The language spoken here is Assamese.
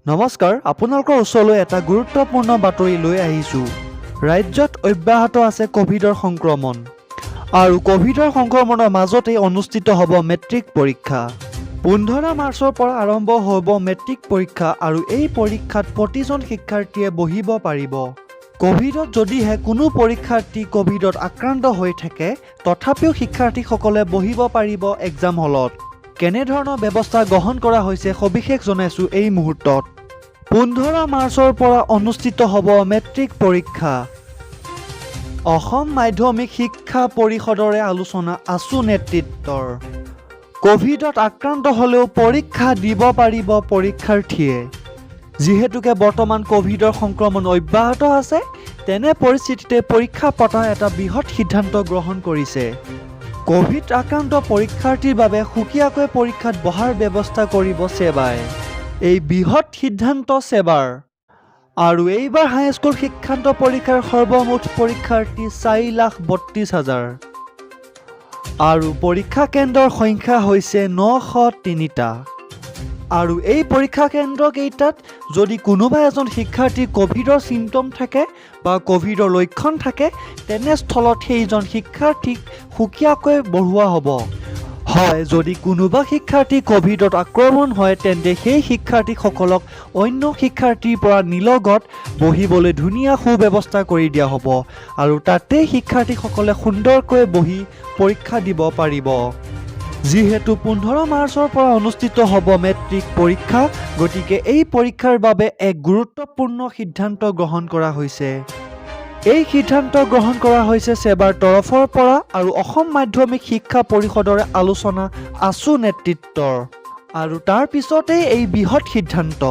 নমস্কাৰ, আপোনালোকৰ ওচৰলৈ এটা গুৰুত্বপূৰ্ণ বাতৰি লৈ আহিছোঁ। ৰাজ্যত অব্যাহত আছে কোভিডৰ সংক্ৰমণ আৰু কোভিডৰ সংক্ৰমণৰ মাজতেই অনুষ্ঠিত হ'ব মেট্ৰিক পৰীক্ষা। 15 মাৰ্চৰ পৰা আৰম্ভ হ'ব মেট্ৰিক পৰীক্ষা আৰু এই পৰীক্ষাত প্ৰতিজন শিক্ষাৰ্থীয়ে বহিব পাৰিব। কোভিডত যদিহে কোনো পৰীক্ষাৰ্থী কোভিডত আক্ৰান্ত হৈ থাকে, তথাপিও শিক্ষাৰ্থীসকলে বহিব পাৰিব এক্সাম হলত। কেনেধৰণৰ ব্যৱস্থা গ্ৰহণ কৰা হৈছে সবিশেষ জনাইছোঁ এই মুহূৰ্তত। 15 মাৰ্চৰ পৰা অনুষ্ঠিত হ'ব মেট্ৰিক পৰীক্ষা। অসম মাধ্যমিক শিক্ষা পৰিষদৰে আলোচনা আছু নেতৃত্বৰ। কোভিডত আক্ৰান্ত হ'লেও পৰীক্ষা দিব পাৰিব পৰীক্ষাৰ্থীয়ে। যিহেতুকে বৰ্তমান কোভিডৰ সংক্ৰমণ অব্যাহত আছে, তেনে পৰিস্থিতিতে পৰীক্ষা পতাৰ এটা বৃহৎ সিদ্ধান্ত গ্ৰহণ কৰিছে। কোভিড আক্ৰান্ত পৰীক্ষাৰ্থীৰ বাবে সুকীয়াকৈ পৰীক্ষাত বহাৰ ব্যৱস্থা কৰিব সেৱাই। এই বৃহৎ সিদ্ধান্ত সেৱাৰ। আৰু এইবাৰ হাইস্কুল শিক্ষান্ত পৰীক্ষাৰ সৰ্বমুঠ পৰীক্ষাৰ্থী 4,32,000 আৰু পৰীক্ষা কেন্দ্ৰৰ সংখ্যা হৈছে 903টা। আৰু এই পৰীক্ষা কেন্দ্ৰকেইটাত যদি কোনোবা এজন শিক্ষাৰ্থীৰ কোভিডৰ চিমটম থাকে বা কোভিডৰ লক্ষণ থাকে, তেনেস্থলত সেইজন শিক্ষাৰ্থীক সুকীয়াকৈ বঢ়োৱা হ'ব। হয়, যদি কোনোবা শিক্ষাৰ্থী কোভিডত আক্ৰমণ হয়, তেন্তে সেই শিক্ষাৰ্থীসকলক অন্য শিক্ষাৰ্থীৰ পৰা নিলগত বহিবলৈ ধুনীয়া সুব্যৱস্থা কৰি দিয়া হ'ব আৰু তাতেই শিক্ষাৰ্থীসকলে সুন্দৰকৈ বহি পৰীক্ষা দিব পাৰিব। যিহেতু 15 মাৰ্চৰ পৰা অনুষ্ঠিত হ'ব মেট্ৰিক পৰীক্ষা, গতিকে এই পৰীক্ষাৰ বাবে এক গুৰুত্বপূৰ্ণ সিদ্ধান্ত গ্ৰহণ কৰা হৈছে। এই সিদ্ধান্ত গ্ৰহণ কৰা হৈছে সেৱাৰ তৰফৰ পৰা আৰু অসম মাধ্যমিক শিক্ষা পৰিষদৰে আলোচনা আছু নেতৃত্বৰ। আৰু তাৰ পিছতেই এই বৃহৎ সিদ্ধান্ত।